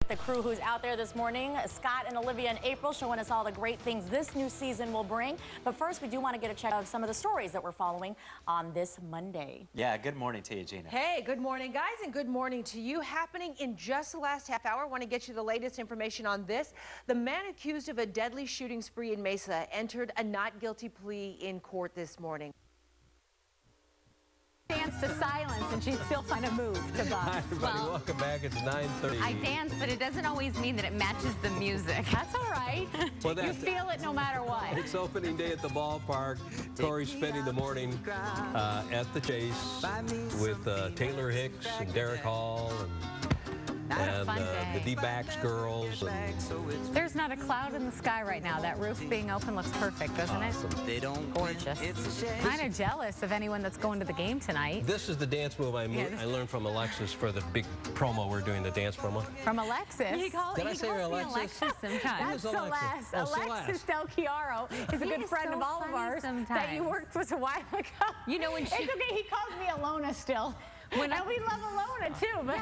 with the crew who's out there this morning. Scott and Olivia and April showing us all the great things this new season will bring. But first, we do want to get a check of some of the stories that we're following on this Monday. Yeah, good morning to you, Gina. Hey, good morning, guys, and good morning to you. Happening in just the last half hour, I want to get you the latest information on this. The man accused of a deadly shooting spree in Mesa entered a not guilty plea in court this morning. Dance to silence and she'd still find a move to bust. Hi, everybody. Welcome back. It's 9:30. I dance, but it doesn't always mean that it matches the music. That's all right. Well, you feel it no matter what. It's opening day at the ballpark. Corey's spending the morning at the Chase with Taylor Hicks and Derek Hall and the dbacks girls. There's not a cloud in the sky right now. That roof being open looks perfect, doesn't it? Gorgeous. Kind of jealous of anyone that's going to the game tonight. This is the dance move I learned from Alexis for the big promo we're doing, the dance promo. From Alexis? Did I say Alexis? That's Celeste. Alexis Del Chiaro is a good friend of all of ours that you worked with a while ago. You know, when she... It's okay, he calls me Alona still. And we love Alona too, but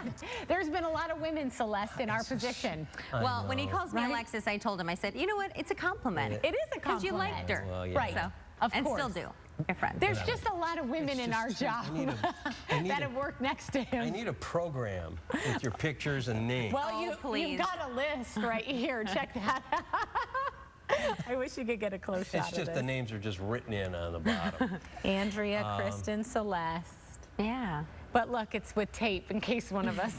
there's been a lot of women, Celeste, in our position. Well, when he calls me Alexis, I told him, I said, you know what, it's a compliment. It is a compliment. Because you liked her. Well, yeah. Right, so, of and course. still do. You're friends. There's just a lot of women in our job that have worked next to him. I need a program with your pictures and names. Well, you've got a list right here. Check that out. I wish you could get a close shot of It's just this. the names are just written in on the bottom. Andrea, Kristen, Celeste. Yeah. But look, it's with tape in case one of us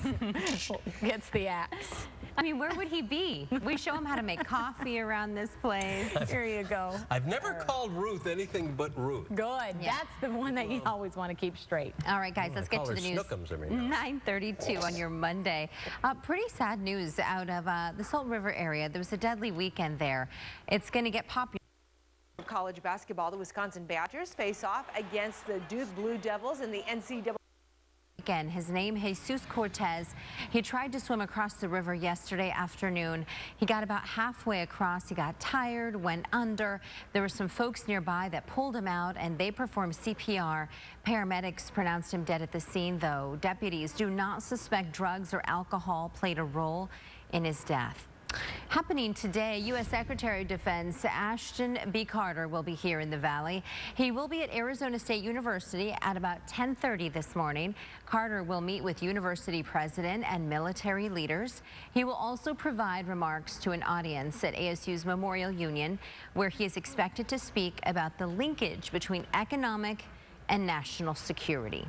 gets the axe. I mean, where would he be? We show him how to make coffee around this place. Here you go. I've never called Ruth anything but Ruth. Good. Yeah. That's the one that you always want to keep straight. All right, guys, let's get to the news. 9:32 on your Monday. Pretty sad news out of the Salt River area. There was a deadly weekend there. It's going to get popular. College basketball, the Wisconsin Badgers face off against the Duke Blue Devils in the NCAA. Again, his name, Jesus Cortez. He tried to swim across the river yesterday afternoon. He got about halfway across. He got tired, went under. There were some folks nearby that pulled him out, and they performed CPR. Paramedics pronounced him dead at the scene, though. Deputies do not suspect drugs or alcohol played a role in his death. Happening today, U.S. Secretary of Defense Ashton B. Carter will be here in the Valley. He will be at Arizona State University at about 10:30 this morning. Carter will meet with university president and military leaders. He will also provide remarks to an audience at ASU's Memorial Union, where he is expected to speak about the linkage between economic and national security.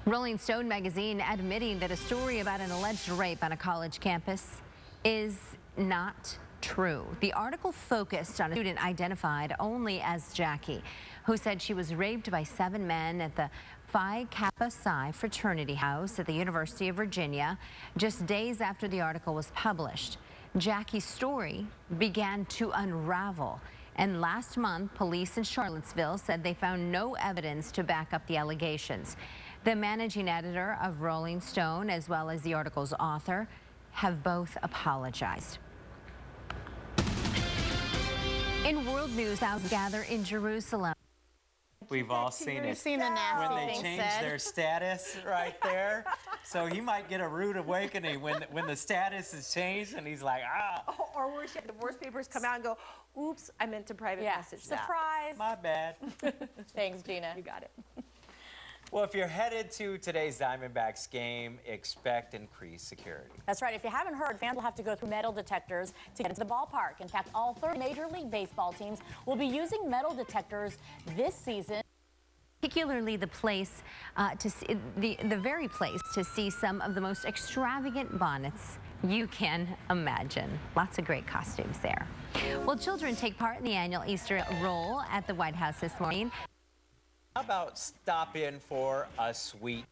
Rolling Stone magazine admitting that a story about an alleged rape on a college campus is not true. The article focused on a student identified only as Jackie, who said she was raped by 7 men at the Phi Kappa Psi fraternity house at the University of Virginia just days after the article was published. Jackie's story began to unravel, and last month police in Charlottesville said they found no evidence to back up the allegations. The managing editor of Rolling Stone, as well as the article's author, have both apologized. In world news, thousands gather in Jerusalem. We've all seen it. Seen the nasty when they things change said. their status right there. So he might get a rude awakening when the status is changed and he's like, ah. Oh, or worse yet, divorce papers come out and go, oops, I meant to private message that. Surprise. My bad. Thanks, Gina. You got it. Well, if you're headed to today's Diamondbacks game, expect increased security. That's right. If you haven't heard, fans will have to go through metal detectors to get into the ballpark. In fact, all 30 Major League Baseball teams will be using metal detectors this season. Particularly the place to see, the very place to see some of the most extravagant bonnets you can imagine. Lots of great costumes there. Well, children take part in the annual Easter roll at the White House this morning. How about stop in for a sweet?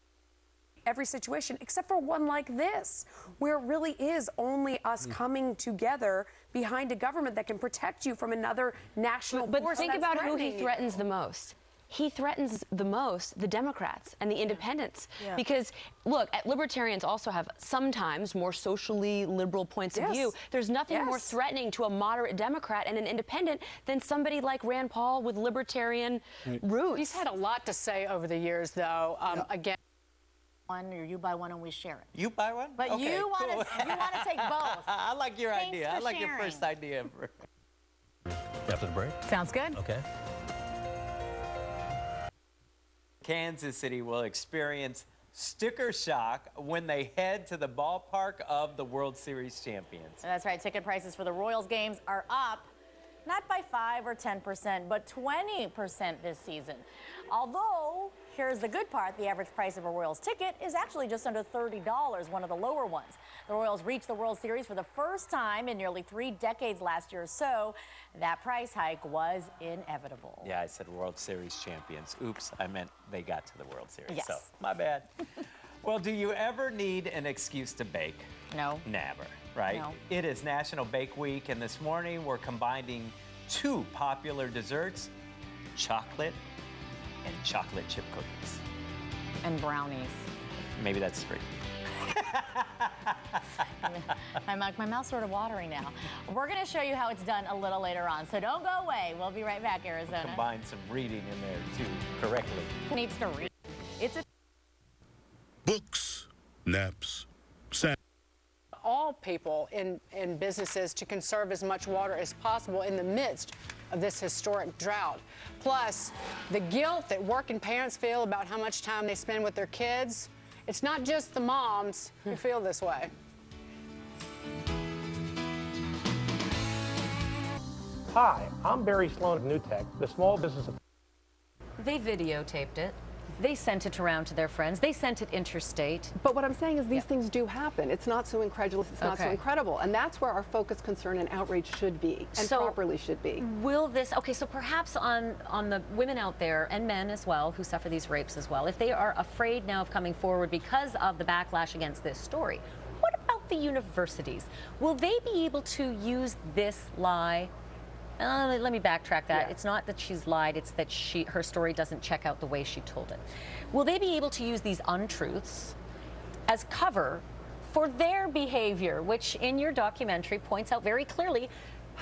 Every situation except for one like this, where it really is only us coming together behind a government that can protect you from another national But force. think about who he you. threatens the most. He threatens the most the Democrats and the independents. Because, look, libertarians also have sometimes more socially liberal points of view. There's nothing more threatening to a moderate Democrat and an independent than somebody like Rand Paul with libertarian roots. He's had a lot to say over the years, though. Again. One, or you buy one and we share it. You buy one? But okay, you want to take both. I like your Thanks idea. for I like your sharing. first idea. After the break? Sounds good. Okay. Kansas City will experience sticker shock when they head to the ballpark of the World Series champions. That's right. Ticket prices for the Royals games are up, not by 5 or 10%, but 20% this season. Although, here's the good part, the average price of a Royals ticket is actually just under $30, one of the lower ones. The Royals reached the World Series for the first time in nearly 3 decades last year, so that price hike was inevitable. Yeah, I said World Series champions. Oops, I meant they got to the World Series. Yes. So, my bad. Well, do you ever need an excuse to bake? No. Never, right? No. It is National Bake Week, and this morning we're combining 2 popular desserts, chocolate and chocolate chip cookies. And brownies. Maybe that's 3. My mouth's sort of watering now. We're going to show you how it's done a little later on, so don't go away. We'll be right back, Arizona. Combine some reading in there, too, correctly. Needs to read. It's a books, naps, all people in businesses to conserve as much water as possible in the midst of this historic drought. Plus, the guilt that working parents feel about how much time they spend with their kids. It's not just the moms who feel this way. Hi, I'm Barry Sloan of NewTek, the small business. They videotaped it. They sent it around to their friends. They sent it interstate. But what I'm saying is these things do happen. It's not so incredulous. It's not so incredible. And that's where our focus, concern, and outrage should be, and properly should be. Will this, okay, so perhaps on the women out there, and men as well, who suffer these rapes as well, if they are afraid now of coming forward because of the backlash against this story, what about the universities? Will they be able to use this lie? Let me backtrack that. Yeah. It's not that she's lied, it's that her story doesn't check out the way she told it. Will they be able to use these untruths as cover for their behavior, which in your documentary points out very clearly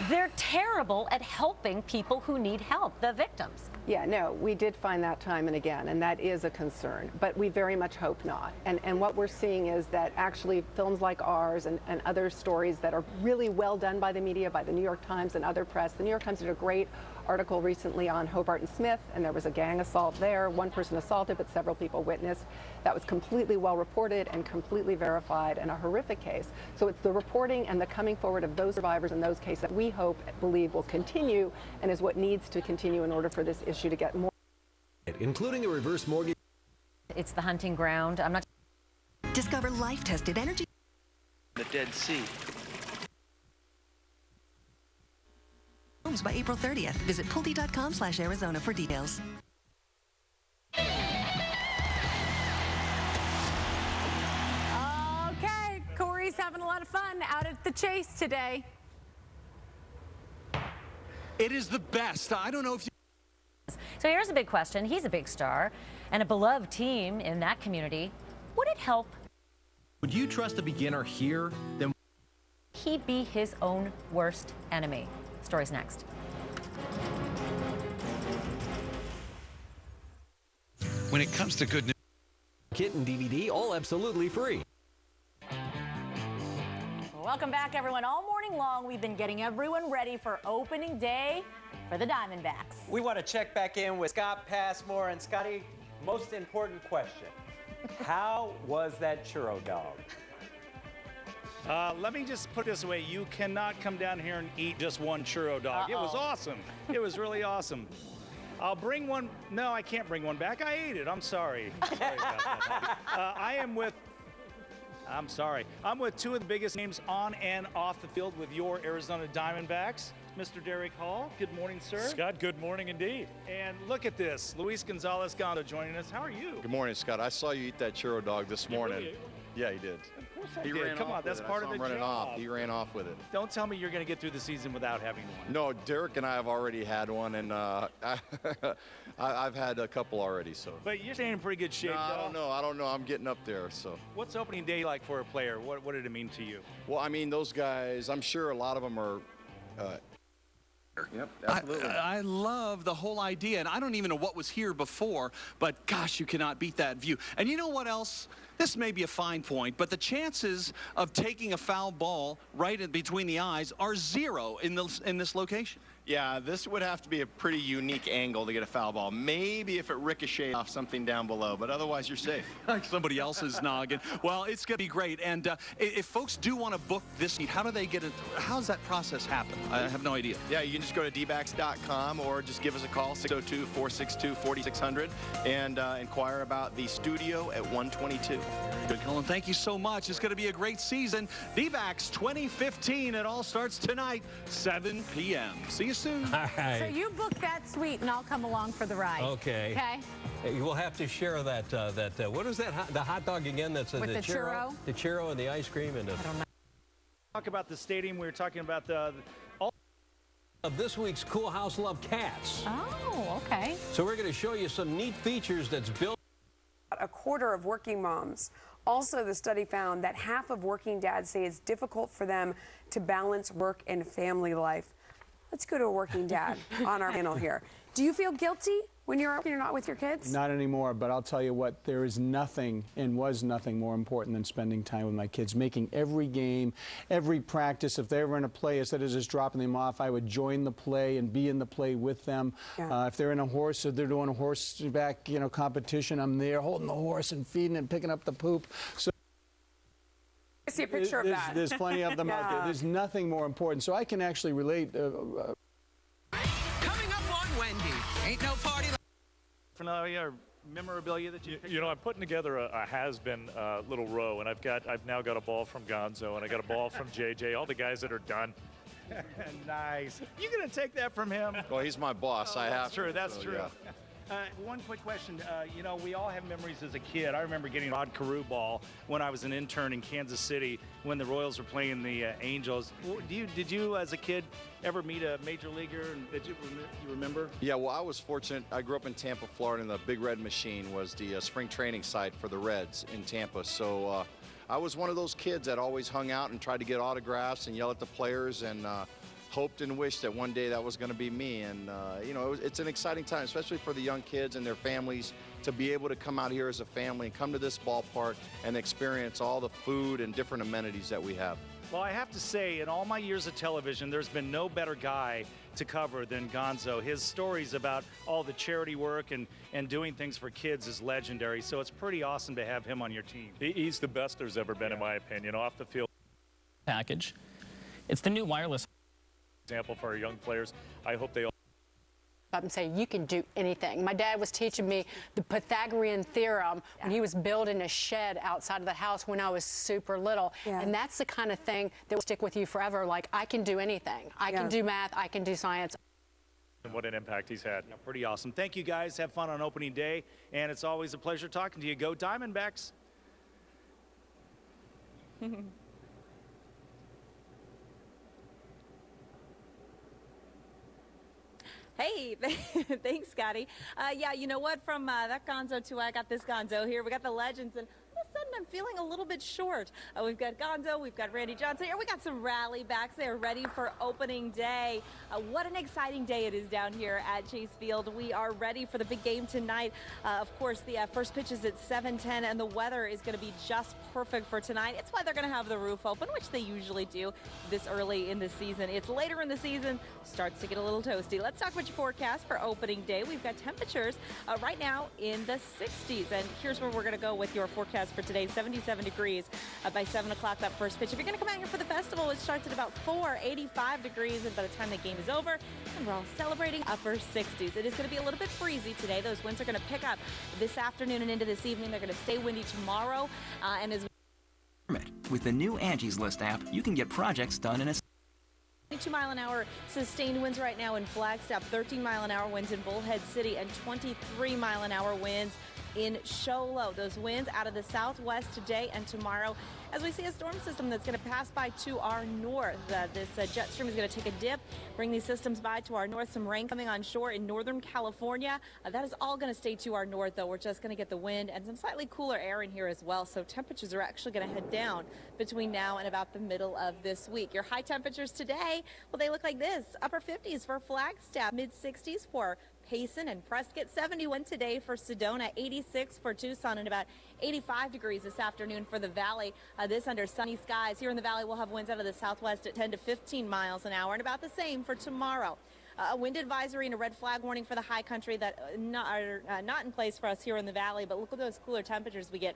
they're terrible at helping people who need help, the victims? Yeah, no, we did find that time and again, and that is a concern, but we very much hope not. And what we're seeing is that actually films like ours and other stories that are really well done by the media, by the New York Times and other press. The New York Times did a great article recently on Hobart and Smith, and there was a gang assault there. One person assaulted, but several people witnessed. That was completely well reported and completely verified, and a horrific case. So it's the reporting and the coming forward of those survivors in those cases that we believe will continue, and is what needs to continue in order for this issue to get more. Including a reverse mortgage. It's the hunting ground. I'm not. Discover life-tested energy. The Dead Sea. Homes by April 30th. Visit Pulte.com/Arizona for details. Okay, Corey's having a lot of fun out at the Chase today. It is the best. I don't know if you... So here's a big question. He's a big star and a beloved team in that community. Would it help? Would you trust a beginner here? Then He be his own worst enemy. Story's next. when it comes to good news. Kit and DVD, all absolutely free. Welcome back, everyone. All morning long, we've been getting everyone ready for opening day for the Diamondbacks. We want to check back in with Scott Passmore. And Scotty, most important question. How was that churro dog? Let me just put it this way. You cannot come down here and eat just one churro dog. It was awesome. It was really awesome. I'll bring one. No, I can't bring one back. I ate it. I'm sorry. Sorry about that. I'm sorry. I'm with two of the biggest names on and off the field with your Arizona Diamondbacks. Mr. Derek Hall, good morning, sir. Scott, good morning indeed. And look at this. Luis Gonzalez-Gando joining us. How are you? Good morning, Scott. I saw you eat that churro dog this morning. Really? Yeah, he did. Of course I He did. ran Come off on, that's with it. part I of saw the him running job. off. He ran off with it. Don't tell me you're going to get through the season without having one. No, Derek and I have already had one, and I've had a couple already. So. But you're staying in pretty good shape, No, I don't know. I'm getting up there. So. What's opening day like for a player? What did it mean to you? Well, I mean, those guys. I'm sure a lot of them are. Yep, absolutely. I love the whole idea, and I don't even know what was here before, but gosh, you cannot beat that view. And you know what else? This may be a fine point, but the chances of taking a foul ball right in between the eyes are 0 in this location. Yeah, this would have to be a pretty unique angle to get a foul ball. Maybe if it ricochets off something down below, but otherwise you're safe. Somebody else's noggin. Well, it's going to be great. And if folks do want to book this meet, how do they get it? How does that process happen? I have no idea. Yeah, you can just go to dbacks.com or just give us a call, 602-462-4600, and inquire about the studio at 122. Good, Colin. Thank you so much. It's going to be a great season. dbacks 2015. It all starts tonight, 7 p.m. See you soon. All right. So you book that suite, and I'll come along for the ride. Okay. Okay. We'll have to share that. What is that? The hot dog again? That's With the churro. The churro and the ice cream and. I don't know. Talk about the stadium. We were talking about all of this week's Cool House Love Cats. Oh, okay. So we're going to show you some neat features that's built. A quarter of working moms. Also, the study found that half of working dads say it's difficult for them to balance work and family life. Let's go to a working dad on our panel here. Do you feel guilty when you're not with your kids? Not anymore, but I'll tell you what, there is nothing and was nothing more important than spending time with my kids, making every game, every practice. If they were in a play, instead of just dropping them off, I would join the play and be in the play with them. Yeah. If they're in a horse, if they're doing a horseback, competition, I'm there holding the horse and feeding and picking up the poop. So I see a picture of that. There's plenty of them out there. There's nothing more important. So I can actually relate. Coming up on Wendy, ain't no party like or memorabilia that you know, I'm putting together a has-been little row, and I've now got a ball from Gonzo, and I got a ball from JJ, all the guys that are done. Nice. You gonna take that from him? Well, he's my boss. I have. That's true. That's so, true. Yeah. One quick question. We all have memories as a kid. I remember getting a Rod Carew ball when I was an intern in Kansas City when the Royals were playing the Angels. Did you, as a kid, ever meet a major leaguer? And did you remember? Yeah, well, I was fortunate. I grew up in Tampa, Florida, and the Big Red Machine was the spring training site for the Reds in Tampa. So I was one of those kids that always hung out and tried to get autographs and yell at the players and hoped and wished that one day that was going to be me. And, it's an exciting time, especially for the young kids and their families, to be able to come out here as a family and come to this ballpark and experience all the food and different amenities that we have. Well, I have to say, in all my years of television, there's been no better guy to cover than Gonzo. His stories about all the charity work and doing things for kids is legendary, so it's pretty awesome to have him on your team. He's the best there's ever been, in my opinion, off the field. Package. It's the new wireless example for our young players. I hope they all up and say you can do anything. My dad was teaching me the Pythagorean theorem when he was building a shed outside of the house when I was super little. And that's the kind of thing that will stick with you forever. Like, I can do anything. I can do math. I can do science. And what an impact he's had. Yeah, pretty awesome. Thank you, guys. Have fun on opening day. And it's always a pleasure talking to you. Go Diamondbacks. Hey, thanks, Scotty. Yeah, you know what? From that Gonzo to I got this Gonzo here. We got the legends, and all of a sudden I'm feeling a little bit short. We've got Gonzo, we've got Randy Johnson here. We got some rally backs there ready for opening day. What an exciting day it is down here at Chase Field. We are ready for the big game tonight. Of course, the first pitch is at 7:10, and the weather is going to be just perfect for tonight. It's why they're going to have the roof open, which they usually do this early in the season. It's later in the season, starts to get a little toasty. Let's talk about your forecast for opening day. We've got temperatures right now in the 60s, and here's where we're going to go with your forecast for today. 77 degrees by 7 o'clock, that first pitch. If you're going to come out here for the festival, it starts at about 85 degrees, and by the time the game is over, and we're all celebrating upper 60s. It is going to be a little bit breezy today. Those winds are going to pick up this afternoon and into this evening. They're going to stay windy tomorrow, and as with the new Angie's List app, you can get projects done in a 22-mile-an-hour sustained winds right now in Flagstaff, 13-mile-an-hour winds in Bullhead City, and 23-mile-an-hour winds in Show Low. Those winds out of the southwest today and tomorrow as we see a storm system that's going to pass by to our north. This jet stream is going to take a dip, bring these systems by to our north. Some rain coming on shore in northern California. That is all going to stay to our north, though. We're just going to get the wind and some slightly cooler air in here as well. So temperatures are actually going to head down between now and about the middle of this week. Your high temperatures today, well, they look like this. Upper 50s for Flagstaff, mid 60s for Payson and Prescott. 71 today for Sedona, 86 for Tucson, and about 85 degrees this afternoon for the Valley. This under sunny skies. Here in the Valley, we'll have winds out of the southwest at 10 to 15 miles an hour, and about the same for tomorrow. A wind advisory and a red flag warning for the high country that are not in place for us here in the Valley, but look at those cooler temperatures we get.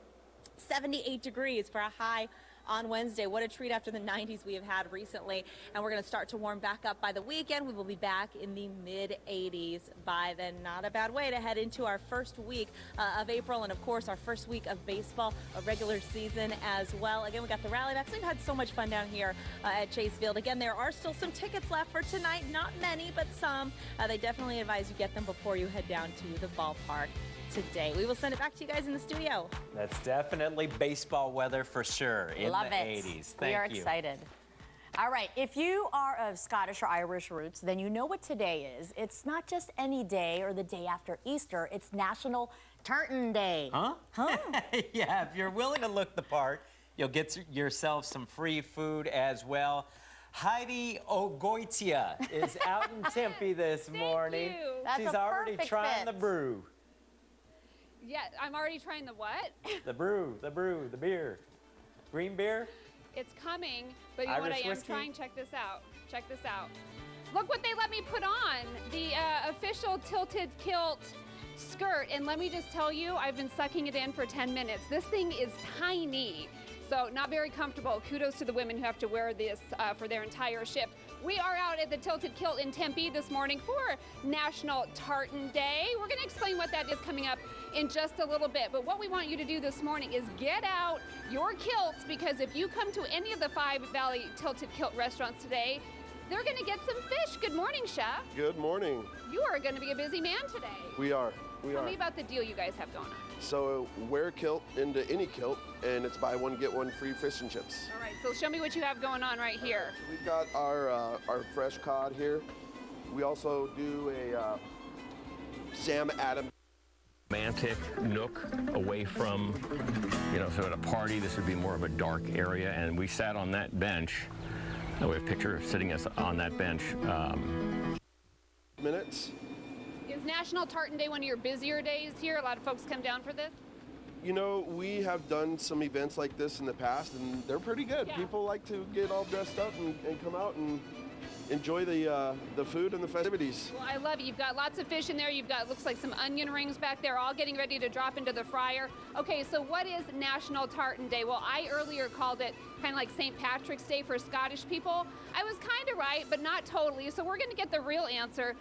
78 degrees for a high on Wednesday. What a treat after the 90s we have had recently. And we're going to start to warm back up by the weekend. We will be back in the mid-80s by then. Not a bad way to head into our first week of April, and of course our first week of baseball, a regular season as well. Again, we got the rally backs. We've had so much fun down here at Chase Field. Again, there are still some tickets left for tonight. Not many, but some. They definitely advise you get them before you head down to the ballpark today. We will send it back to you guys in the studio. That's definitely baseball weather for sure in Love the it. 80s. Thank we are you. excited. All right, if you are of Scottish or Irish roots, then you know what today is. It's not just any day or the day after Easter, it's National Tartan Day. Huh? Yeah, if you're willing to look the part, you'll get yourself some free food as well. Heidi Ogoitia is out in Tempe this morning. you. That's She's a already perfect trying fit. the brew. Yeah, I'm already trying the what? The beer. Green beer? It's coming, but you know what I Irish am whiskey? trying? Check this out. Check this out. Look what they let me put on. The official tilted kilt skirt. And let me just tell you, I've been sucking it in for 10 minutes. This thing is tiny. So not very comfortable. Kudos to the women who have to wear this for their entire shift. We are out at the Tilted Kilt in Tempe this morning for National Tartan Day. We're going to explain what that is coming up in just a little bit. But what we want you to do this morning is get out your kilts, because if you come to any of the 5 Valley Tilted Kilt restaurants today, they're going to get some fish. Good morning, Chef. Good morning. You are going to be a busy man today. We are. Tell me about the deal you guys have going on. So wear kilt into any kilt, and it's buy one, get one free fish and chips. All right, so show me what you have going on right here. We've got our fresh cod here. We also do a Sam Adams. Romantic nook away from, so at a party, this would be more of a dark area, and we sat on that bench. We have a picture of sitting us on that bench. Minutes. Is National Tartan Day one of your busier days here? A lot of folks come down for this? We have done some events like this in the past, and they're pretty good. Yeah. People like to get all dressed up and come out and enjoy the food and the festivities. Well, I love it. You've got lots of fish in there. You've got, looks like some onion rings back there, all getting ready to drop into the fryer. Okay, so what is National Tartan Day? Well, I earlier called it kind of like St. Patrick's Day for Scottish people. I was kind of right, but not totally. So we're going to get the real answer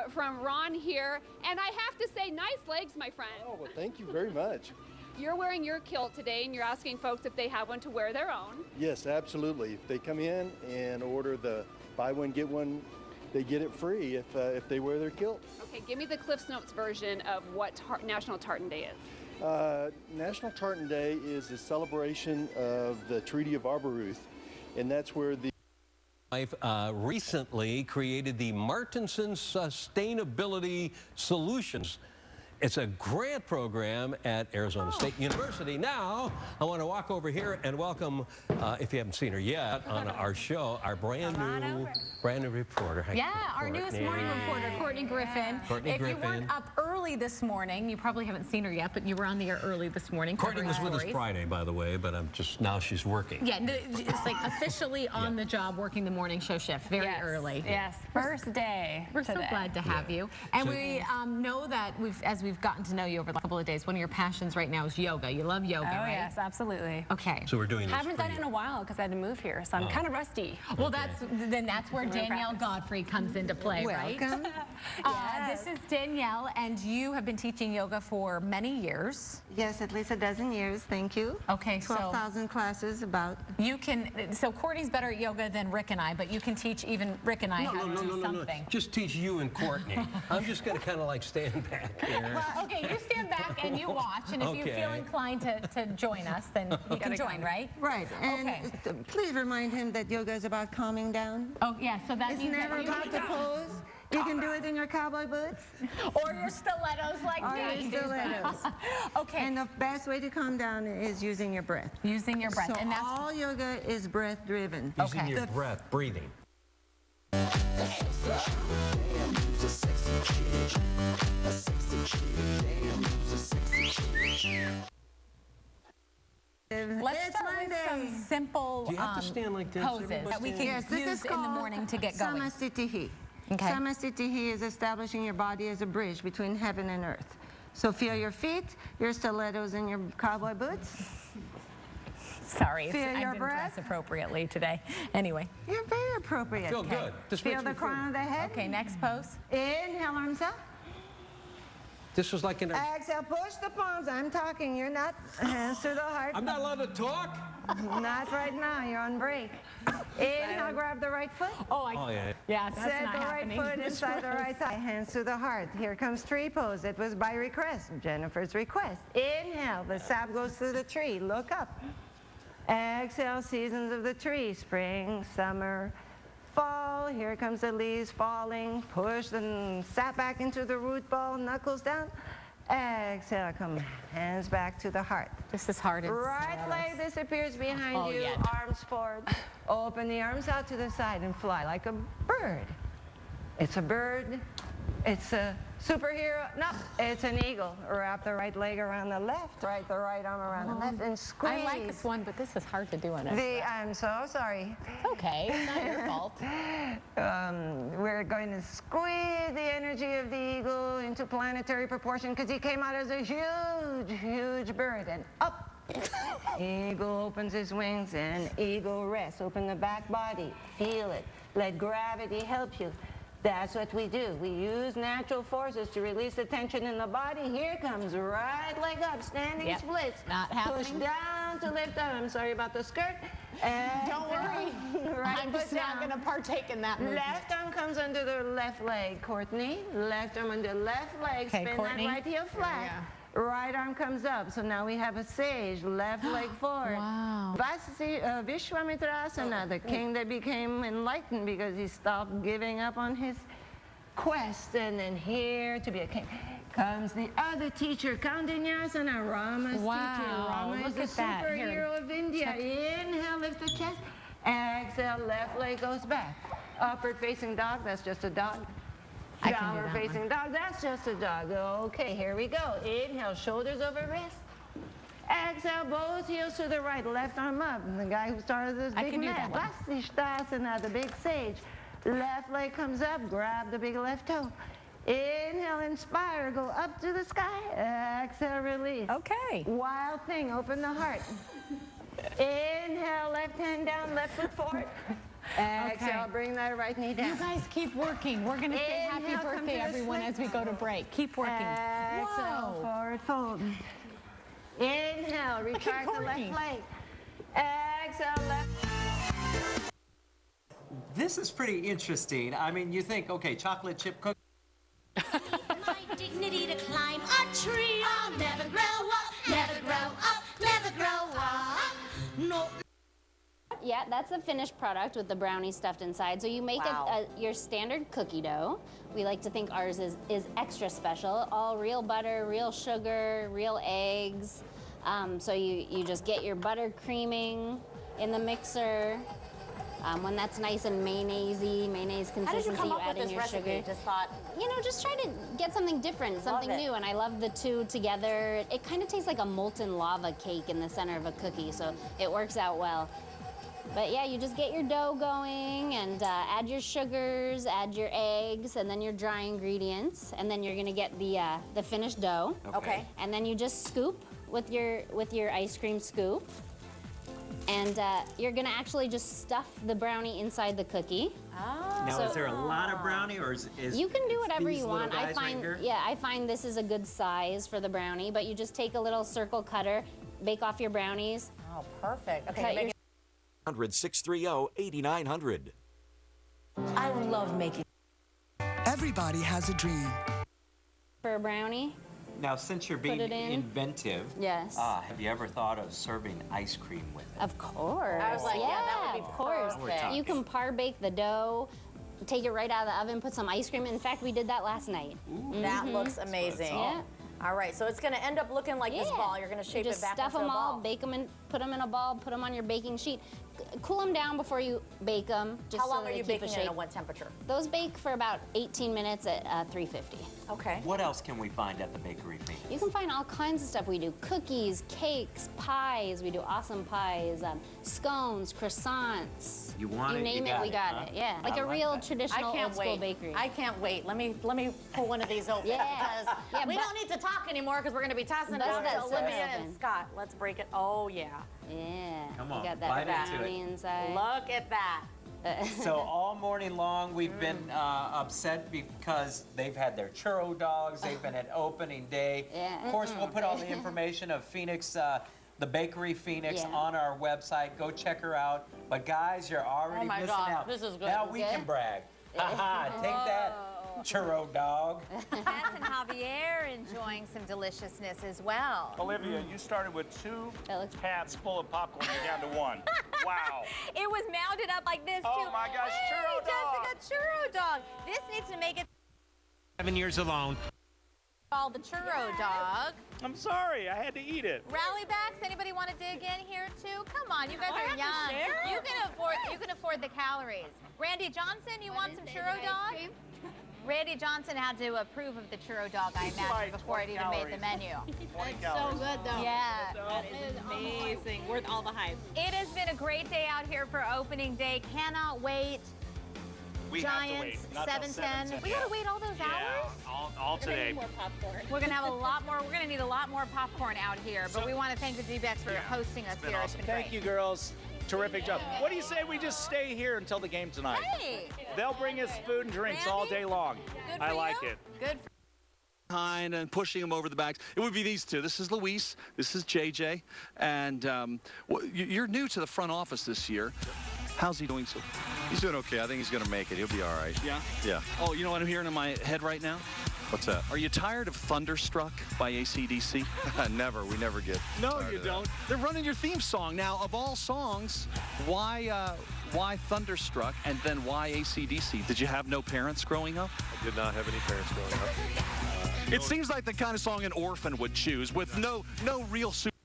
from Ron here. And I have to say, nice legs, my friend. Oh, well, thank you very much. You're wearing your kilt today, and you're asking folks if they have one to wear their own. Yes, absolutely. If they come in and order the buy one, get one, they get it free if they wear their kilt. Okay, give me the Cliff's Notes version of what National Tartan Day is. National Tartan Day is a celebration of the Treaty of Arboruth, and that's where the recently created the Martinson Sustainability Solutions. It's a grant program at Arizona State University. Now, I want to walk over here and welcome, if you haven't seen her yet, on our show, our brand new reporter. Hi, Yeah, our Courtney. newest morning reporter, Courtney Griffin. If you weren't up early this morning, you probably haven't seen her yet, but you were on the air early this morning. Courtney was with us stories. Friday, by the way, but now she's working. Yeah, it's like officially on the job working the morning show shift very early. Yes, first day. We're so glad to have you. And we know that as we've gotten to know you over the couple of days, one of your passions right now is yoga. You love yoga, right? Yes, absolutely. Okay. So we're doing this Haven't done it in a while because I had to move here, so I'm kind of rusty. Well, that's where Danielle Godfrey comes into play, right? Welcome. This is Danielle, and you have been teaching yoga for many years. Yes, at least a dozen years, thank you. Okay, so 12,000 classes about. You can, so Courtney's better at yoga than Rick and I, but you can teach even Rick and I how to do something. No. Just teach you and Courtney. I'm just going to kind of like stand back here. Well, okay, you stand back and you watch, and if you feel inclined to join us, then you can join, right? Right, and please remind him that yoga is about calming down. Oh, yeah, so that means never about the pose. You can do it in your cowboy boots. Or your stilettos like me. Or your stilettos. Okay. And the best way to calm down is using your breath. Using your breath. So and that's all yoga is breath driven. Using your breath, breathing. Let's start with some simple Do you have to stand like this? poses Everybody that we can stand? use in the morning to get going. Samasthiti. Okay. Samasthiti is establishing your body as a bridge between heaven and earth. So feel your feet, your stilettos, and your cowboy boots. Sorry, Feel I your didn't breath. dress appropriately today. Anyway. You're very appropriate. Feel good. This Feel makes the me feel crown of the head. Okay, next pose. Inhale, arms up. This was like in a... Exhale, push the palms. I'm talking. You're not. Hands to the heart. I'm not allowed to talk? Not right now. You're on break. Inhale, grab the right foot. Oh, yeah. Yeah, that's Set not the happening. right foot inside the right thigh. Hands to the heart. Here comes tree pose. It was by request. Jennifer's request. Inhale. The sap goes through the tree. Look up. Exhale. Seasons of the tree. Spring, summer, fall. Here comes the leaves falling. Push the sap back into the root ball. Knuckles down. Exhale. Come hands back to the heart. This is hard. Right leg disappears behind you. yeah. Arms forward. Open the arms out to the side and fly like a bird. It's a bird. It's a superhero. No, it's an eagle. Wrap the right leg around the left, the right arm around the left, and squeeze. I like this one, but this is hard to do in it. I'm so sorry. It's okay. It's not your fault. We're going to squeeze the energy of the eagle into planetary proportion because he came out as a huge, huge bird. And up. Eagle opens his wings and eagle rests. Open the back body. Feel it. Let gravity help you. That's what we do. We use natural forces to release the tension in the body. Here comes right leg up, standing splits. Not happening. Push down to lift up. I'm sorry about the skirt. Don't worry. Right I'm just foot not down. going to partake in that movement. Left arm comes under the left leg, Courtney. Left arm under left leg. Okay, Spin Courtney. that right heel flat. Right arm comes up. So now we have a sage. Left leg forward. Wow. Vishwamitrasana, the king that became enlightened because he stopped giving up on his quest. And then here to be a king comes the other teacher, Kandinyasana, Rama's teacher. Rama Look is at the that. Here, superhero of India. Inhale, lift the chest. Exhale, left leg goes back. Upward facing dog, that's just a dog. I can do Downward that facing dog, that's just a dog. Okay, here we go. Inhale, shoulders over wrist. Exhale, both heels to the right, left arm up. And the guy who started this I big can do mat. that one. Vasishthasana, the big sage. Left leg comes up, grab the big left toe. Inhale, inspire, go up to the sky. Exhale, release. Okay. Wild thing, open the heart. Inhale, left hand down, left foot forward. Exhale, bring that right knee down. You guys keep working. We're going to say happy Inhale, come birthday, to the everyone, split. as we go to break. Keep working. Exhale, Whoa. forward fold. Inhale, retract the left Courtney. leg. Exhale, left. This is pretty interesting. I mean, you think, okay, chocolate chip cookie. My dignity to climb a tree. I'll never grow up, never grow up, never grow up. No. Yeah, that's the finished product with the brownie stuffed inside. So you make your standard cookie dough. We like to think ours is extra special. All real butter, real sugar, real eggs. So you just get your butter creaming in the mixer. When that's nice and mayonnaise consistency, How did you come up add with in this your recipe? sugar. Just thought, Just try to get something different, something Love it. new, and I love the two together. It kind of tastes like a molten lava cake in the center of a cookie, so it works out well. But yeah, you just get your dough going and add your sugars, add your eggs, and then your dry ingredients, and then you're gonna get the finished dough. Okay. And then you just scoop with your ice cream scoop. And you're gonna actually just stuff the brownie inside the cookie. Oh. Now, is there a lot of brownie, or is You can do whatever these you little want. I guys find, right here? I find this is a good size for the brownie. But you just take a little circle cutter, bake off your brownies. Oh, perfect. Okay, Cut you're making 630-8900. I love making. Everybody has a dream. For a brownie. Now, since you're being Put it in. inventive, Yes. have you ever thought of serving ice cream with it? Of course. I was like, yeah, that would be of course. Now we're talking. You can par bake the dough, take it right out of the oven, put some ice cream in. In fact, we did that last night. That looks amazing. Yeah. All right, so it's going to end up looking like this ball. You're going to shape you just it back stuff into them a all, ball. bake them in, put them in a ball, put them on your baking sheet. cool them down before you bake them. How long are you baking it at what temperature? Those bake for about 18 minutes at 350. Okay. What else can we find at the bakery, Phoenix? You can find all kinds of stuff. We do cookies, cakes, pies. We do awesome pies, scones, croissants. You want you it, name you it, got we it, got huh? it. Yeah, like I a like real that. traditional old school bakery. I can't wait. Let me pull one of these open. Yeah. Because we don't need to talk anymore because we're going to be tossing it out to Olivia and Scott. Let's break it. Oh yeah. Yeah. Come on, You got bite that into brownie it. inside. Look at that. So all morning long, we've been upset because they've had their churro dogs. They've been at opening day. Yeah. Of course, we'll put all the information of Phoenix, the bakery Phoenix, Yeah. on our website. Go check her out. But guys, you're already Oh my missing God, out. this is good. Now we can brag. Haha, take that, churro dog. Beth and Javier enjoying some deliciousness as well. Olivia, you started with 2 hats full of popcorn. You're down to 1. Wow. It was mounded up like this, too. Oh, my gosh, hey, churro dog. Jessica, churro dog. This needs to make it 7 years alone. called the churro dog. I'm sorry, I had to eat it. Rally backs, anybody want to dig in here, too? Come on, you guys I are have to young. share. You can afford the calories. Randy Johnson, you want some churro dog? Randy Johnson had to approve of the churro dog, I imagine, before it even made the menu. It's so good, though. Yeah. That is amazing. Worth all the hype. It has been a great day out here for opening day. Cannot wait. We have to wait. Giants, Not till 7:10. We gotta wait all those hours? All today. More popcorn. We're gonna have a lot more. We're gonna need a lot more popcorn out here. But we want to thank the dbacks for hosting us here. It's been Thank great. you, girls. Terrific job. What do you say we just stay here until the game tonight? Hey. They'll bring us food and drinks all day long. Good I for like you. it. Good. Behind and pushing them over the backs. It would be these two. This is Luis. This is JJ. And you're new to the front office this year. How's he doing so? He's doing okay. I think he's going to make it. He'll be all right. Yeah? Yeah. Oh, you know what I'm hearing in my head right now? What's that? Are you tired of Thunderstruck by AC/DC? Never. We never get No, tired you of that. don't. They're running your theme song. Now, of all songs, why Thunderstruck and then why AC/DC? Did you have no parents growing up? I did not have any parents growing up. It seems like the kind of song an orphan would choose with no real super.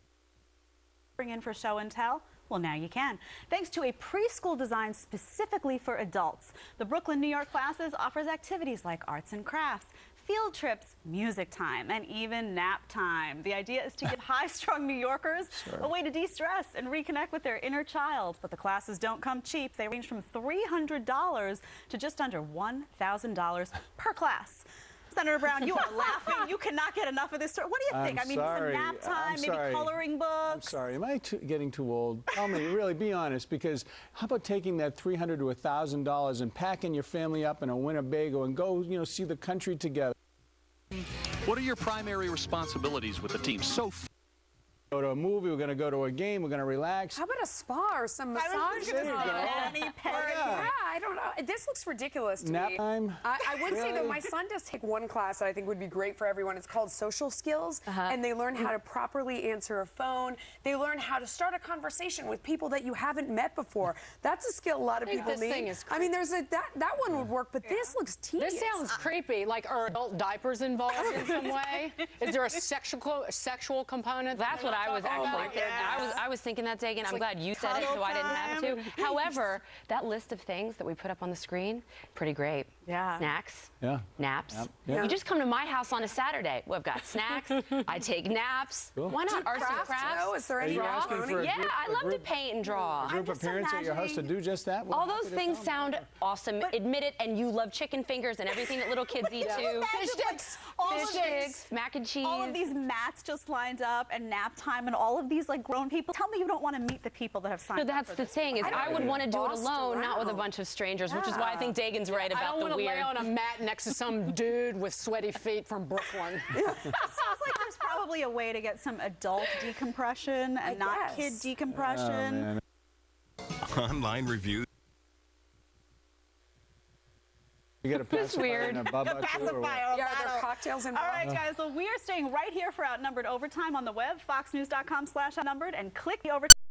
Bring in for show and tell? Well, now you can. Thanks to a preschool designed specifically for adults. The Brooklyn, New York classes offers activities like arts and crafts, field trips, music time, and even nap time. The idea is to give high-strung New Yorkers a way to de-stress and reconnect with their inner child. But the classes don't come cheap. They range from $300 to just under $1,000 per class. Senator Brown, you are laughing. You cannot get enough of this story. What do you think? I mean, some nap time, maybe coloring books. I'm sorry. Am I getting too old? Tell me, really, be honest. Because how about taking that $300 to $1,000 and packing your family up in a Winnebago and go, see the country together? What are your primary responsibilities with the team? Go to a movie, we're going to go to a game, we're going to relax. How about a spa or some massage? Yeah, I don't know. This looks ridiculous to Nap me. time? I would say, though, Really? my son does take one class that I think would be great for everyone. It's called Social Skills, and they learn how to properly answer a phone. They learn how to start a conversation with people that you haven't met before. That's a skill a lot of I think people this need. thing is I mean, there's that one would work, but this looks tedious. This sounds creepy. Like, are adult diapers involved in some way? Is there a sexual component? That's what I was actually. I was thinking that, Dagan. I'm glad you said it, so I didn't have to. However, that list of things that we put up on the screen, pretty great. Yeah. Snacks. Yeah. Naps. Yep. Yeah. You just come to my house on a Saturday. We've got snacks. I take naps. Cool. Why not Do arts and crafts, crafts? though? Is there any Are you asking for a Yeah, group- I a love to group- paint and draw. A group of parents at your house to do just that? Well, All happy those to things come. sound awesome. Admit it, and you love chicken fingers and everything that little kids eat too. Fish sticks. Fish sticks, mac and cheese. All of these mats just lined up and nap time and all of these like grown people. Tell me you don't want to meet the people that have signed No, up that's for the this. thing is I would want to do it Bossed alone, not with a around. bunch of strangers, which is why I think Dagan's right I about don't the want to weird. lay on a mat next to some dude with sweaty feet from Brooklyn. It sounds like there's probably a way to get some adult decompression and not kid decompression. Online review. You got a pacifier and a bubba too, or Pacifier. what? Yeah, are there cocktails All involved? right, guys. Well, we are staying right here for Outnumbered Overtime on the web, foxnews.com/outnumbered, and click the overtime.